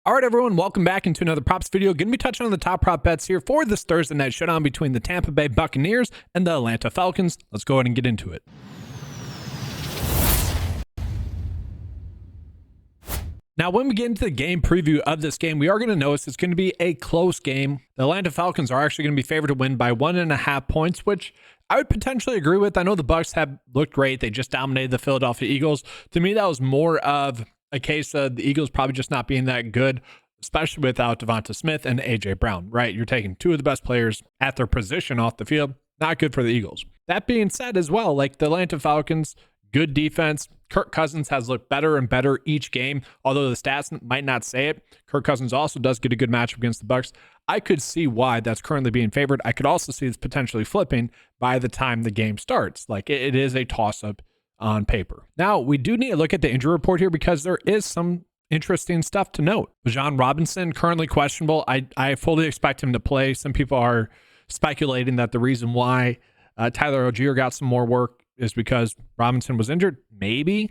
All right, everyone, welcome back into another props video. Going to be touching on the top prop bets here for this Thursday night showdown between the Tampa Bay Buccaneers and the Atlanta Falcons. Let's go ahead and get into it. Now, when we get into the game preview of this game, we are going to notice it's going to be a close game. The Atlanta Falcons are actually going to be favored to win by 1.5 points, which I would potentially agree with. I know the Bucs have looked great. They just dominated the Philadelphia Eagles. To me, that was more of a case of the Eagles probably just not being that good, especially without Devonta Smith and A.J. Brown, right? You're taking two of the best players at their position off the field. Not good for the Eagles. That being said as well, like the Atlanta Falcons, good defense. Kirk Cousins has looked better and better each game, although the stats might not say it. Kirk Cousins also does get a good matchup against the Bucs. I could see why that's currently being favored. I could also see this potentially flipping by the time the game starts. Like it is a toss-up on paper. Now, we do need to look at the injury report here because there is some interesting stuff to note. Bijan Robinson, currently questionable. I fully expect him to play. Some people are speculating that the reason why Tyler Algier got some more work is because Robinson was injured. Maybe.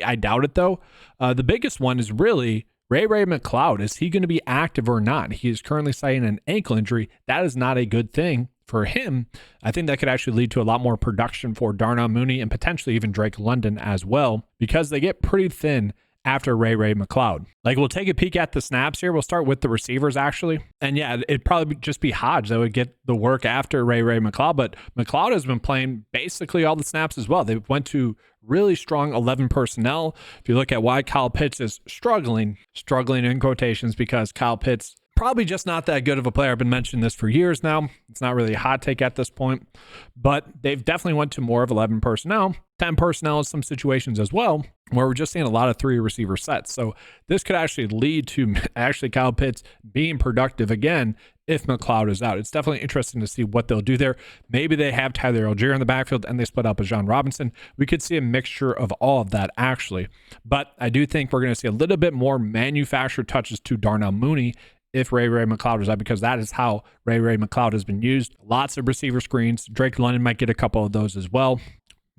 I doubt it, though. The biggest one is really Ray McCloud. Is he going to be active or not? He is currently citing an ankle injury. That is not a good thing for him. I think that could actually lead to a lot more production for Darnell Mooney and potentially even Drake London as well, because they get pretty thin after Ray McCloud. Like, we'll take a peek at the snaps here. We'll start with the receivers, actually. And yeah, it'd probably just be Hodge that would get the work after Ray McCloud, but McCloud has been playing basically all the snaps as well. They went to really strong 11 personnel. If you look at why Kyle Pitts is struggling in quotations, because Kyle Pitts probably just not that good of a player. I've been mentioning this for years now. It's not really a hot take at this point, but they've definitely went to more of 11 personnel, 10 personnel in some situations as well, where we're just seeing a lot of 3 receiver sets. So this could actually lead to actually Kyle Pitts being productive again if McCloud is out. It's definitely interesting to see what they'll do there. Maybe they have Tyler Algier in the backfield and they split up Bijan Robinson. We could see a mixture of all of that actually, but I do think we're going to see a little bit more manufactured touches to Darnell Mooney if Ray McCloud is out, because that is how Ray McCloud has been used. Lots of receiver screens. Drake London might get a couple of those as well.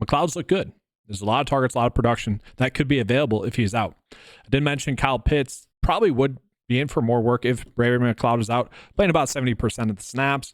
McCloud's look good. There's a lot of targets, a lot of production that could be available if he's out. I did mention Kyle Pitts probably would be in for more work if Ray McCloud is out, playing about 70% of the snaps.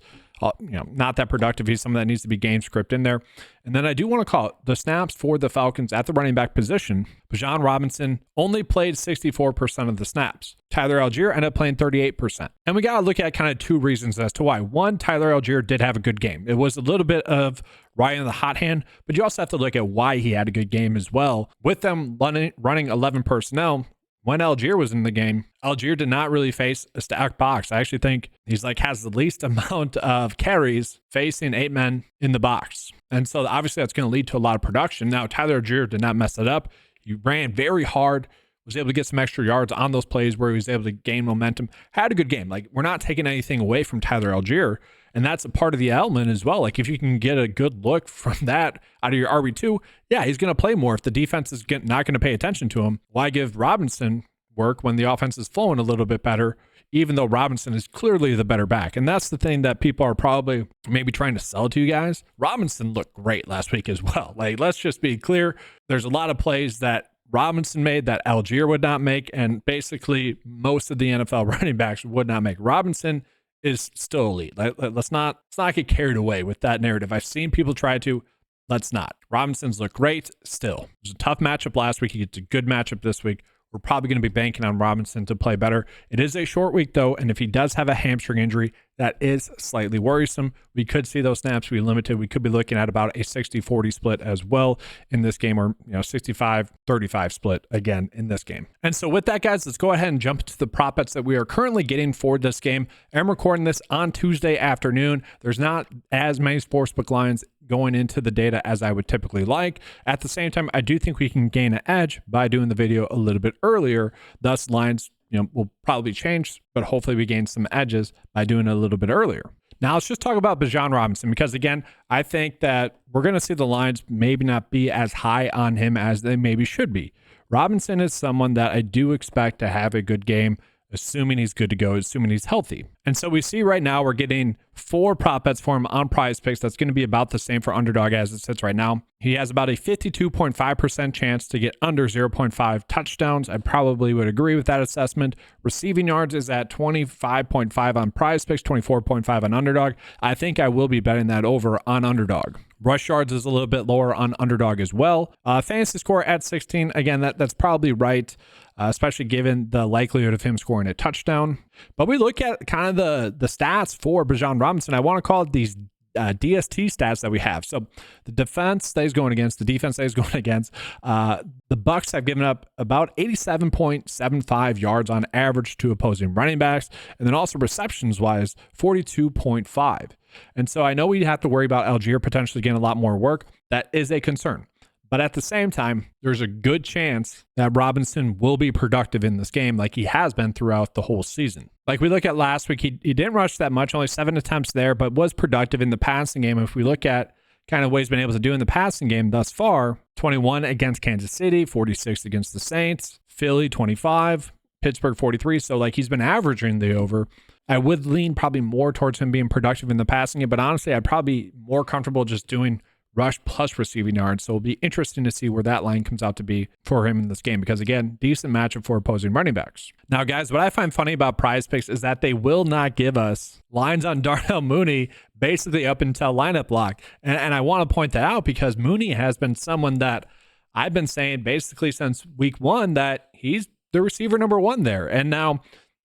Not that productive. He's someone that needs to be game script in there. And then I do want to call it the snaps for the Falcons at the running back position. Bijan Robinson only played 64% of the snaps. Tyler Algier ended up playing 38%. And we got to look at kind of 2 reasons as to why. One, Tyler Algier did have a good game. It was a little bit of riding the hot hand, but you also have to look at why he had a good game as well. With them running 11 personnel, when Algier was in the game, Algier did not really face a stacked box. I actually think he's has the least amount of carries facing 8 men in the box. And so obviously that's going to lead to a lot of production. Now, Tyler Algier did not mess it up. He ran very hard, was able to get some extra yards on those plays where he was able to gain momentum. Had a good game. We're not taking anything away from Tyler Algier. And that's a part of the element as well. If you can get a good look from that out of your RB2, yeah, he's going to play more. If the defense is not going to pay attention to him, why give Robinson work when the offense is flowing a little bit better, even though Robinson is clearly the better back? And that's the thing that people are probably maybe trying to sell to you guys. Robinson looked great last week as well. Let's just be clear. There's a lot of plays that Robinson made that Algier would not make, and basically most of the NFL running backs would not make. Robinson is still elite. Let's not get carried away with that narrative. I've seen people try to. Let's not. Robinson's look great still. It was a tough matchup last week. He gets a good matchup this week. We're probably going to be banking on Robinson to play better. It is a short week, though, and if he does have a hamstring injury, that is slightly worrisome. We could see those snaps be limited. We could be looking at about a 60-40 split as well in this game, or 65-35 split again in this game. And so with that, guys, let's go ahead and jump into the prop bets that we are currently getting for this game. I'm recording this on Tuesday afternoon. There's not as many sportsbook lines going into the data as I would typically like. At the same time, I do think we can gain an edge by doing the video a little bit earlier. Thus, lines will probably change, but hopefully we gain some edges by doing it a little bit earlier. Now let's just talk about Bijan Robinson, because again, I think that we're going to see the lines maybe not be as high on him as they maybe should be. Robinson is someone that I do expect to have a good game, assuming he's good to go, assuming he's healthy. And so we see right now we're getting 4 prop bets for him on PrizePicks. That's going to be about the same for Underdog as it sits right now. He has about a 52.5% chance to get under 0.5 touchdowns. I probably would agree with that assessment. Receiving yards is at 25.5 on PrizePicks, 24.5 on Underdog. I think I will be betting that over on Underdog. Rush yards is a little bit lower on Underdog as well. Fantasy score at 16. Again, that's probably right, especially given the likelihood of him scoring a touchdown. But we look at kind of the stats for Bijan Robinson. I want to call it these DST stats that we have. So the defense that he's going against, the defense that he's going against, the Bucs have given up about 87.75 yards on average to opposing running backs. And then also receptions wise, 42.5. And so I know we have to worry about Algier potentially getting a lot more work. That is a concern. But at the same time, there's a good chance that Robinson will be productive in this game like he has been throughout the whole season. Like we look at last week, he didn't rush that much, only 7 attempts there, but was productive in the passing game. If we look at kind of what he's been able to do in the passing game thus far, 21 against Kansas City, 46 against the Saints, Philly 25, Pittsburgh 43. So like he's been averaging the over. I would lean probably more towards him being productive in the passing game, but honestly, I'd probably be more comfortable just doing rush plus receiving yards. So it'll be interesting to see where that line comes out to be for him in this game, because again, decent matchup for opposing running backs. Now, guys, what I find funny about PrizePicks is that they will not give us lines on Darnell Mooney basically up until lineup lock. And I want to point that out because Mooney has been someone that I've been saying basically since week 1 that he's the receiver number 1 there. And now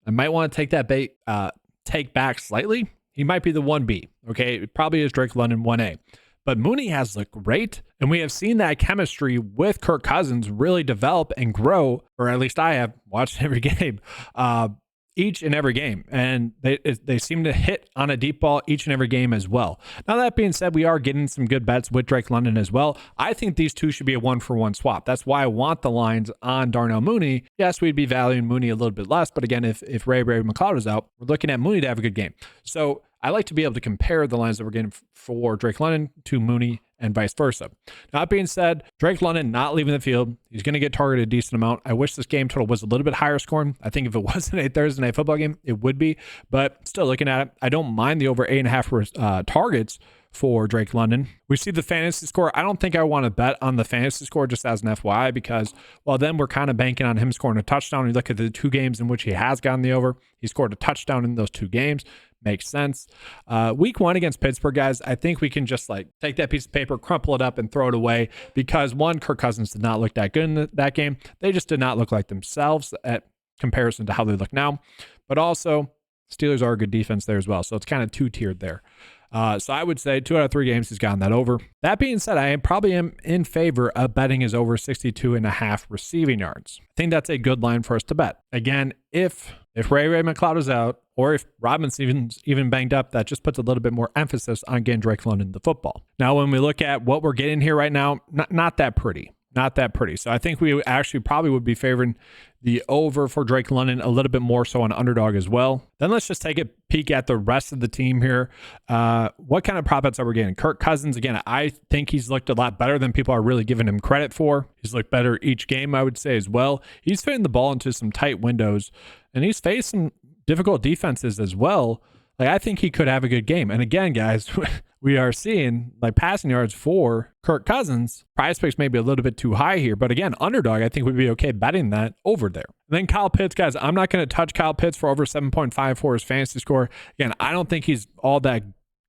I might want to take that take back slightly. He might be the 1B. Okay, it probably is Drake London 1A. But Mooney has looked great, and we have seen that chemistry with Kirk Cousins really develop and grow, or at least I have watched every game, each and every game. And they seem to hit on a deep ball each and every game as well. Now, that being said, we are getting some good bets with Drake London as well. I think these two should be a 1-for-1 swap. That's why I want the lines on Darnell Mooney. Yes, we'd be valuing Mooney a little bit less, but again, if Ray McLeod is out, we're looking at Mooney to have a good game. So I like to be able to compare the lines that we're getting for Drake London to Mooney and vice versa. Now, that being said, Drake London not leaving the field. He's going to get targeted a decent amount. I wish this game total was a little bit higher scoring. I think if it wasn't a Thursday night football game, it would be. But still looking at it, I don't mind the over 8.5 targets for Drake London. We see the fantasy score. I don't think I want to bet on the fantasy score just as an FYI because, well, then we're kind of banking on him scoring a touchdown. You look at the 2 games in which he has gotten the over. He scored a touchdown in those 2 games. Makes sense. Week 1 against Pittsburgh, guys, I think we can just like take that piece of paper, crumple it up, and throw it away because one, Kirk Cousins did not look that good in that game. They just did not look like themselves at comparison to how they look now. But also, Steelers are a good defense there as well. So it's kind of 2-tiered there. So I would say 2 out of 3 games he's gotten that over. That being said, I probably am in favor of betting his over 62.5 receiving yards. I think that's a good line for us to bet. Again, if Ray McLeod is out, or if Robinson's even banged up, that just puts a little bit more emphasis on getting Drake London the football. Now, when we look at what we're getting here right now, not that pretty. Not that pretty. So I think we actually probably would be favoring the over for Drake London a little bit more so on Underdog as well. Then let's just take a peek at the rest of the team here. What kind of prop bets are we getting? Kirk Cousins, again, I think he's looked a lot better than people are really giving him credit for. He's looked better each game, I would say, as well. He's fitting the ball into some tight windows, and he's faced some difficult defenses as well. Like, I think he could have a good game. And again, guys, we are seeing like passing yards for Kirk Cousins. PrizePicks may be a little bit too high here, but again, Underdog, I think would be okay betting that over there. And then Kyle Pitts, guys, I'm not going to touch Kyle Pitts for over 7.5 for his fantasy score. Again, I don't think he's all that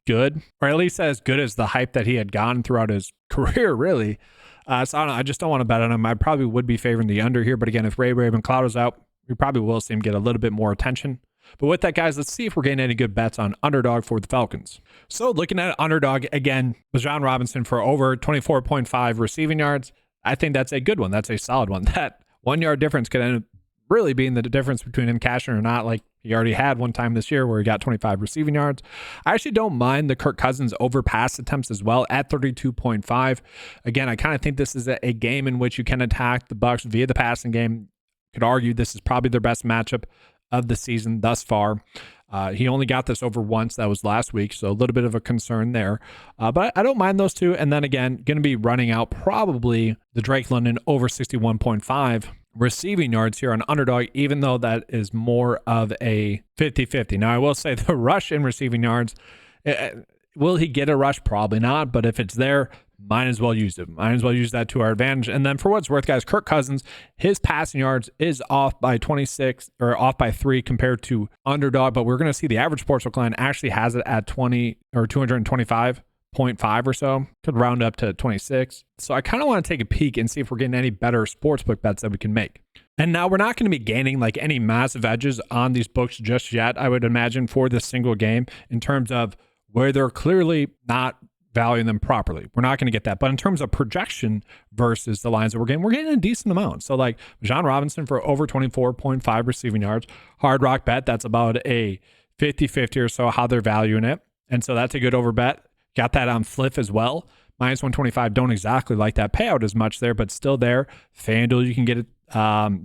good, or at least as good as the hype that he had gotten throughout his career, really. So I don't know, I just don't want to bet on him. I probably would be favoring the under here, but again, if Ray McLeod is out, we probably will see him get a little bit more attention. But with that, guys, let's see if we're getting any good bets on Underdog for the Falcons. So looking at Underdog, again, Bijan Robinson for over 24.5 receiving yards. I think that's a good one. That's a solid one. That 1 yard difference could end up really being the difference between him cashing or not, like he already had one time this year where he got 25 receiving yards. I actually don't mind the Kirk Cousins over pass attempts as well at 32.5. Again, I kind of think this is a game in which you can attack the Bucs via the passing game. Could argue this is probably their best matchup of the season thus far. He only got this over once. That was last week, so a little bit of a concern there. But I don't mind those two. And then again, going to be running out probably the Drake London over 61.5 receiving yards here on underdog, even though that is more of a 50-50. Now, I will say the rush in receiving yards, will he get a rush? Probably not, but if it's there, might as well use it. Might as well use that to our advantage. And then for what it's worth, guys, Kirk Cousins, his passing yards is off by 26 or off by 3 compared to underdog, but we're going to see the average sportsbook line actually has it at 20 or 225.5 or so. Could round up to 26. So I kind of want to take a peek and see if we're getting any better sportsbook bets that we can make. And now we're not going to be gaining like any massive edges on these books just yet, I would imagine, for this single game in terms of where they're clearly not valuing them properly. We're not going to get that. But in terms of projection versus the lines that we're getting a decent amount. So like John Robinson for over 24.5 receiving yards. HardRockBet, that's about a 50-50 or so how they're valuing it. And so that's a good over bet. Got that on Fliff as well. Minus 125. Don't exactly like that payout as much there, but still there. FanDuel, you can get it.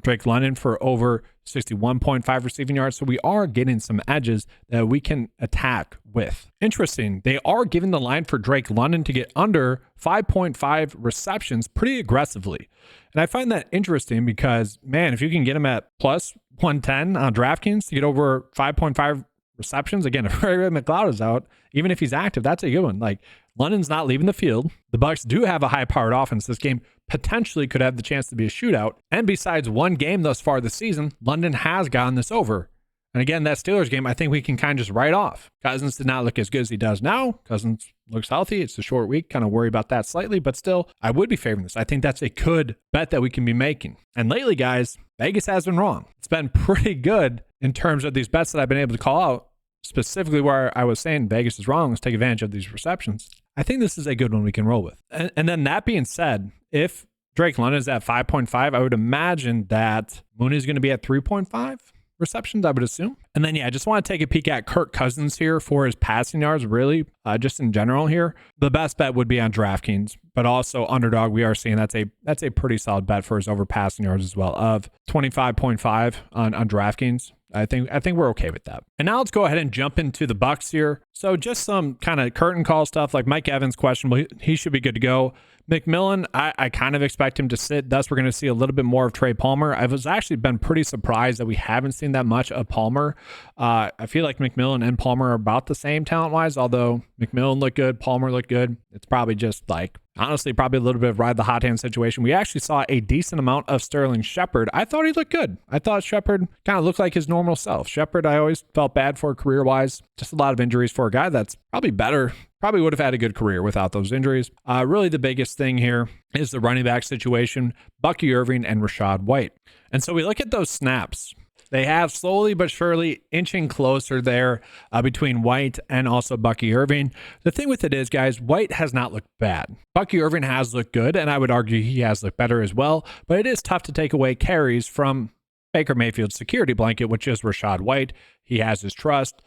Drake London for over 61.5 receiving yards. So we are getting some edges that we can attack with. Interesting. They are giving the line for Drake London to get under 5.5 receptions pretty aggressively. And I find that interesting because, man, if you can get him at plus 110 on DraftKings to get over 5.5 receptions, again, if Ray McLeod is out, even if he's active, that's a good one. Like, London's not leaving the field. The Bucs do have a high-powered offense. This game potentially could have the chance to be a shootout. And besides one game thus far this season, London has gotten this over. And again, that Steelers game, I think we can kind of just write off. Cousins did not look as good as he does now. Cousins looks healthy. It's a short week. Kind of worry about that slightly, but still, I would be favoring this. I think that's a good bet that we can be making. And lately, guys, Vegas has been wrong. It's been pretty good in terms of these bets that I've been able to call out, specifically where I was saying Vegas is wrong. Let's take advantage of these receptions. I think this is a good one we can roll with. And then that being said, if Drake London is at 5.5, I would imagine that Mooney is going to be at 3.5 receptions, I would assume. And then, yeah, I just want to take a peek at Kirk Cousins here for his passing yards, really, just in general here. The best bet would be on DraftKings, but also underdog. We are seeing that's a pretty solid bet for his over passing yards as well of 25.5 on DraftKings. I think we're okay with that. And now let's go ahead and jump into the Bucs here. So just some kind of curtain call stuff, like Mike Evans questionable. He should be good to go. McMillan, I kind of expect him to sit. Thus, we're going to see a little bit more of Trey Palmer. I've actually been pretty surprised that we haven't seen that much of Palmer. I feel like McMillan and Palmer are about the same talent-wise, although McMillan looked good, Palmer looked good. It's probably just like, honestly, probably a little bit of ride the hot hand situation. We actually saw a decent amount of Sterling Shepard. I thought he looked good. I thought Shepard kind of looked like his normal self. Shepard, I always felt bad for career-wise. Just a lot of injuries for a guy that's probably better. Probably would have had a good career without those injuries. Really, the biggest thing here is the running back situation, Bucky Irving and Rachaad White. And so we look at those snaps. They have slowly but surely inching closer there between White and also Bucky Irving. The thing with it is, guys, White has not looked bad. Bucky Irving has looked good, and I would argue he has looked better as well. But it is tough to take away carries from Baker Mayfield's security blanket, which is Rachaad White. He has his trust.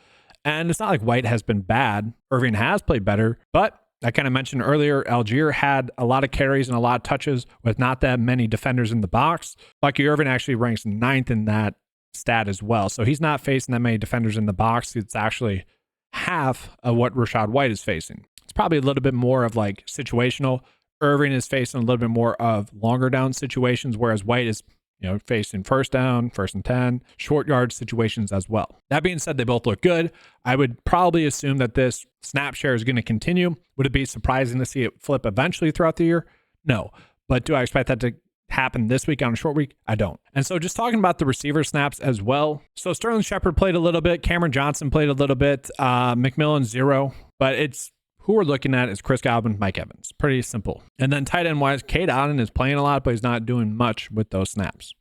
And it's not like White has been bad. Irving has played better, but I kind of mentioned earlier, Algier had a lot of carries and a lot of touches with not that many defenders in the box. Bucky Irving actually ranks 9th in that stat as well. So he's not facing that many defenders in the box. It's actually half of what Rachaad White is facing. It's probably a little bit more of like situational. Irving is facing a little bit more of longer down situations, whereas White is facing first down, 1st and 10, short yard situations as well. That being said, they both look good. I would probably assume that this snap share is going to continue. Would it be surprising to see it flip eventually throughout the year? No. But do I expect that to happen this week on a short week? I don't. And so just talking about the receiver snaps as well. So Sterling Shepard played a little bit. Cameron Johnson played a little bit. McMillan 0. But it's who we're looking at is Chris Godwin, Mike Evans. Pretty simple. And then tight end wise, Cade Otton is playing a lot, but he's not doing much with those snaps.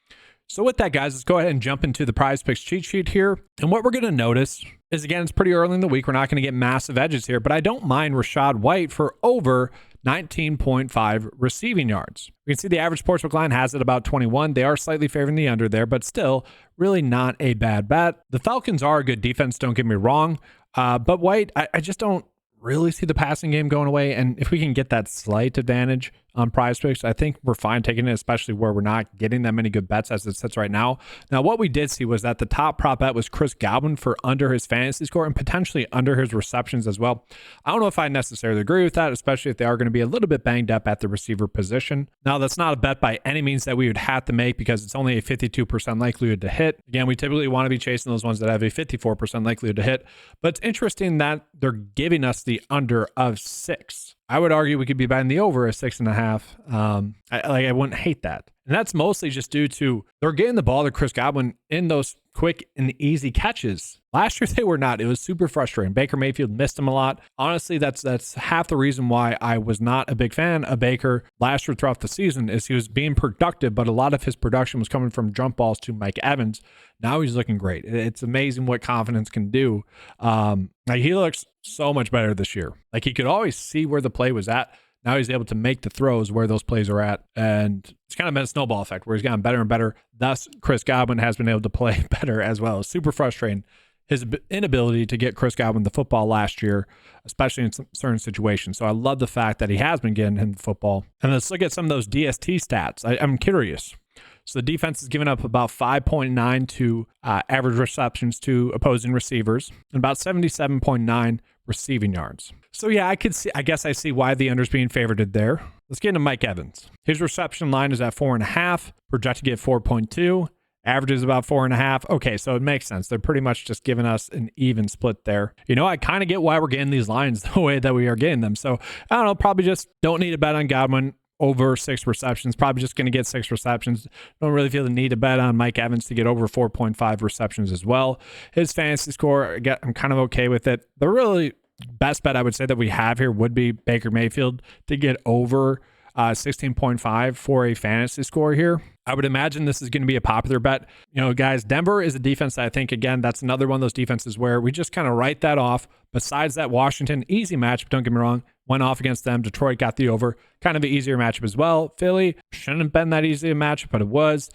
So with that, guys, let's go ahead and jump into the PrizePicks cheat sheet here. And what we're going to notice is, again, it's pretty early in the week. We're not going to get massive edges here, but I don't mind Rachaad White for over 19.5 receiving yards. We can see the average sportsbook line has it about 21. They are slightly favoring the under there, but still really not a bad bet. The Falcons are a good defense, don't get me wrong. But White, I just don't really see the passing game going away. And if we can get that slight advantage on PrizePicks. I think we're fine taking it, especially where we're not getting that many good bets as it sits right now. Now, what we did see was that the top prop bet was Chris Godwin for under his fantasy score and potentially under his receptions as well. I don't know if I necessarily agree with that, especially if they are going to be a little bit banged up at the receiver position. Now, that's not a bet by any means that we would have to make because it's only a 52% likelihood to hit. Again, we typically want to be chasing those ones that have a 54% likelihood to hit, but it's interesting that they're giving us the under of 6. I would argue we could be betting the over at 6.5. I wouldn't hate that. And that's mostly just due to they're getting the ball to Chris Godwin in those quick and easy catches. Last year they were not. It was super frustrating. Baker Mayfield missed him a lot. Honestly, that's half the reason why I was not a big fan of Baker last year throughout the season is he was being productive, but a lot of his production was coming from jump balls to Mike Evans. Now he's looking great. It's amazing what confidence can do. He looks so much better this year. Like he could always see where the play was at. Now he's able to make the throws where those plays are at. And it's kind of been a snowball effect where he's gotten better and better. Thus, Chris Godwin has been able to play better as well. It's super frustrating. His inability to get Chris Godwin the football last year, especially in certain situations. So I love the fact that he has been getting him the football. And let's look at some of those DST stats. I'm curious. So the defense is giving up about 5.9 to average receptions to opposing receivers and about 77.9 receiving yards. So yeah, I guess I see why the under's being favored there. Let's get into Mike Evans. His reception line is at 4.5, projected to get 4.2. Average is about 4.5. Okay, so it makes sense. They're pretty much just giving us an even split there. I kind of get why we're getting these lines the way that we are getting them. So I don't know, probably just don't need a bet on Godwin over 6 receptions. Probably just going to get 6 receptions. Don't really feel the need to bet on Mike Evans to get over 4.5 receptions as well. His fantasy score, I'm kind of okay with it. The really best bet I would say that we have here would be Baker Mayfield to get over 16.5 for a fantasy score here. I would imagine this is going to be a popular bet. Guys, Denver is a defense that I think, again, that's another one of those defenses where we just kind of write that off. Besides that, Washington, easy matchup, don't get me wrong, went off against them. Detroit got the over, kind of an easier matchup as well. Philly shouldn't have been that easy a matchup, but it was.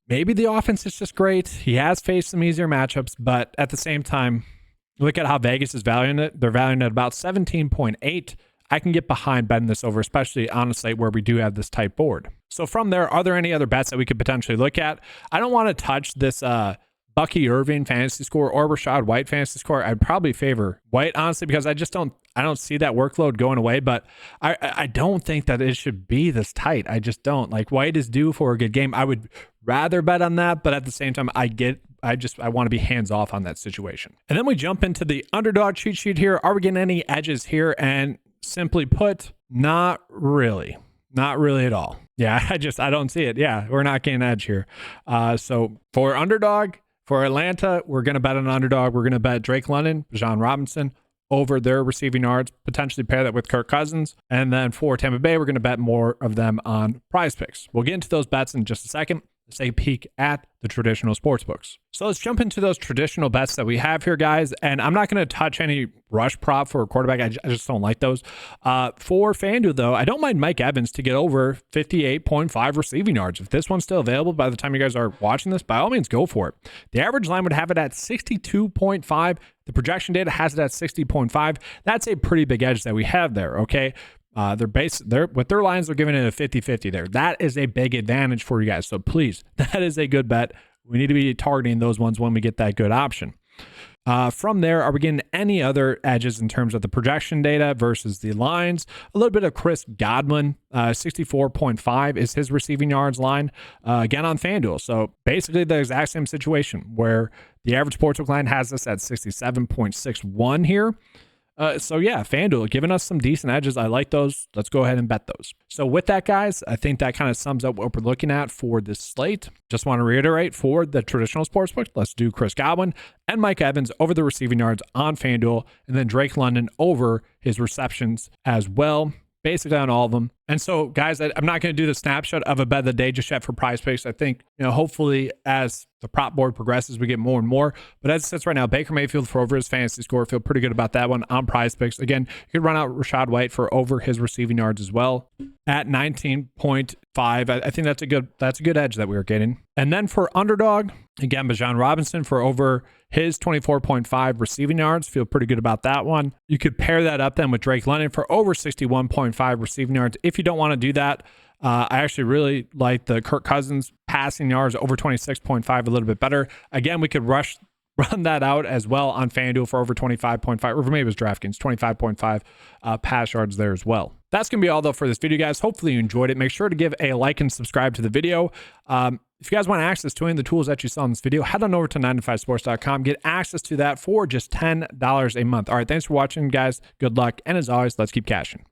Maybe the offense is just great. He has faced some easier matchups, but at the same time, look at how Vegas is valuing it. They're valuing it at about 17.8. I can get behind betting this over, especially on a slate where we do have this tight board. So from there, are there any other bets that we could potentially look at? I don't want to touch this Bucky Irving fantasy score or Rachaad White fantasy score. I'd probably favor White, honestly, because I don't see that workload going away, but I don't think that it should be this tight. I just don't. Like, White is due for a good game. I would rather bet on that, but at the same time, I want to be hands off on that situation. And then we jump into the underdog cheat sheet here. Are we getting any edges here? And simply put, not really. Not really at all. Yeah, I don't see it. Yeah, we're not getting an edge here. So for underdog, for Atlanta, we're going to bet on an underdog. We're going to bet Drake London, Bijan Robinson over their receiving yards, potentially pair that with Kirk Cousins. And then for Tampa Bay, we're going to bet more of them on PrizePicks. We'll get into those bets in just a second. Let's take a peek at the traditional sports books. So let's jump into those traditional bets that we have here, guys. And I'm not going to touch any rush prop for a quarterback. I just don't like those. For FanDuel, though, I don't mind Mike Evans to get over 58.5 receiving yards. If this one's still available by the time you guys are watching this, by all means, go for it. The average line would have it at 62.5. The projection data has it at 60.5. That's a pretty big edge that we have there, okay? With their lines, they're giving it a 50-50 there. That is a big advantage for you guys. So please, that is a good bet. We need to be targeting those ones when we get that good option. From there, are we getting any other edges in terms of the projection data versus the lines? A little bit of Chris Godwin, 64.5 is his receiving yards line, again on FanDuel. So basically the exact same situation where the average sportsbook line has us at 67.61 here. So yeah, FanDuel giving us some decent edges. I like those. Let's go ahead and bet those. So with that, guys, I think that kind of sums up what we're looking at for this slate. Just want to reiterate for the traditional sportsbook, let's do Chris Godwin and Mike Evans over the receiving yards on FanDuel, and then Drake London over his receptions as well, basically on all of them. And so, guys, I'm not going to do the snapshot of a bet of the day just yet for PrizePicks. I think, hopefully as the prop board progresses, we get more and more. But as it sits right now, Baker Mayfield for over his fantasy score. Feel pretty good about that one on PrizePicks. Again, you could run out Rachaad White for over his receiving yards as well at 19.5. I think that's a good edge that we were getting. And then for underdog, again, Bijan Robinson for over his 24.5 receiving yards. Feel pretty good about that one. You could pair that up then with Drake London for over 61.5 receiving yards. If you don't want to do that, I actually really like the Kirk Cousins passing yards over 26.5 a little bit better. Again, we could run that out as well on FanDuel for over 25.5, or maybe it was DraftKings, 25.5 pass yards there as well. That's going to be all, though, for this video, guys. Hopefully you enjoyed it. Make sure to give a like and subscribe to the video. If you guys want access to any of the tools that you saw in this video, head on over to 9to5sports.com. Get access to that for just $10 a month. All right, thanks for watching, guys. Good luck. And as always, let's keep cashing.